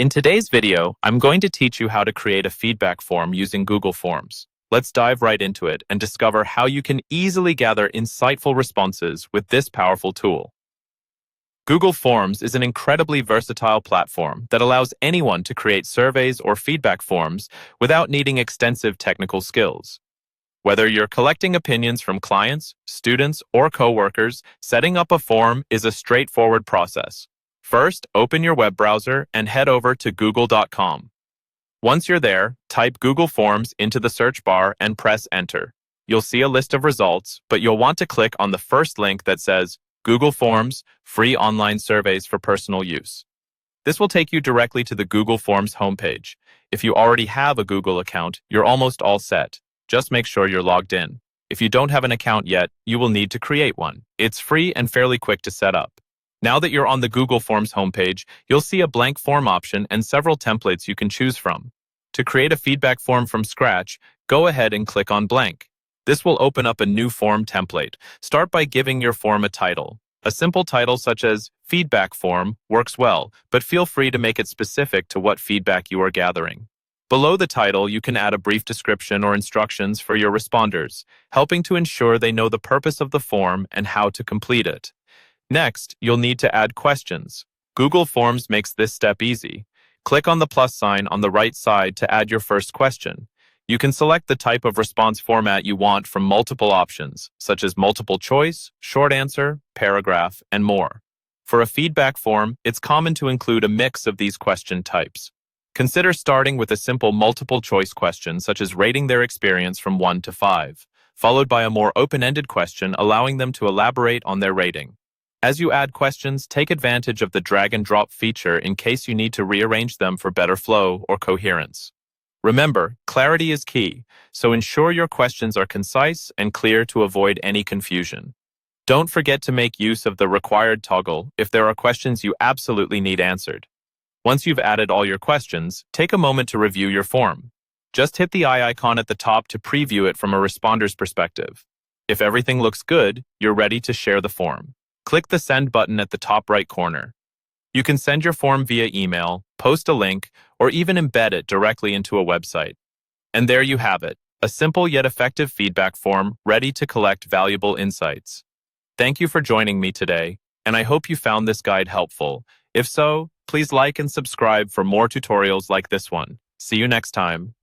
In today's video, I'm going to teach you how to create a feedback form using Google Forms. Let's dive right into it and discover how you can easily gather insightful responses with this powerful tool. Google Forms is an incredibly versatile platform that allows anyone to create surveys or feedback forms without needing extensive technical skills. Whether you're collecting opinions from clients, students, or coworkers, setting up a form is a straightforward process. First, open your web browser and head over to google.com. Once you're there, type Google Forms into the search bar and press Enter. You'll see a list of results, but you'll want to click on the first link that says Google Forms, free online surveys for personal use. This will take you directly to the Google Forms homepage. If you already have a Google account, you're almost all set. Just make sure you're logged in. If you don't have an account yet, you will need to create one. It's free and fairly quick to set up. Now that you're on the Google Forms homepage, you'll see a blank form option and several templates you can choose from. To create a feedback form from scratch, go ahead and click on blank. This will open up a new form template. Start by giving your form a title. A simple title such as Feedback Form works well, but feel free to make it specific to what feedback you are gathering. Below the title, you can add a brief description or instructions for your responders, helping to ensure they know the purpose of the form and how to complete it. Next, you'll need to add questions. Google Forms makes this step easy. Click on the plus sign on the right side to add your first question. You can select the type of response format you want from multiple options, such as multiple choice, short answer, paragraph, and more. For a feedback form, it's common to include a mix of these question types. Consider starting with a simple multiple choice question, such as rating their experience from 1 to 5, followed by a more open-ended question allowing them to elaborate on their rating. As you add questions, take advantage of the drag and drop feature in case you need to rearrange them for better flow or coherence. Remember, clarity is key, so ensure your questions are concise and clear to avoid any confusion. Don't forget to make use of the required toggle if there are questions you absolutely need answered. Once you've added all your questions, take a moment to review your form. Just hit the eye icon at the top to preview it from a responder's perspective. If everything looks good, you're ready to share the form. Click the Send button at the top right corner. You can send your form via email, post a link, or even embed it directly into a website. And there you have it, a simple yet effective feedback form ready to collect valuable insights. Thank you for joining me today, and I hope you found this guide helpful. If so, please like and subscribe for more tutorials like this one. See you next time.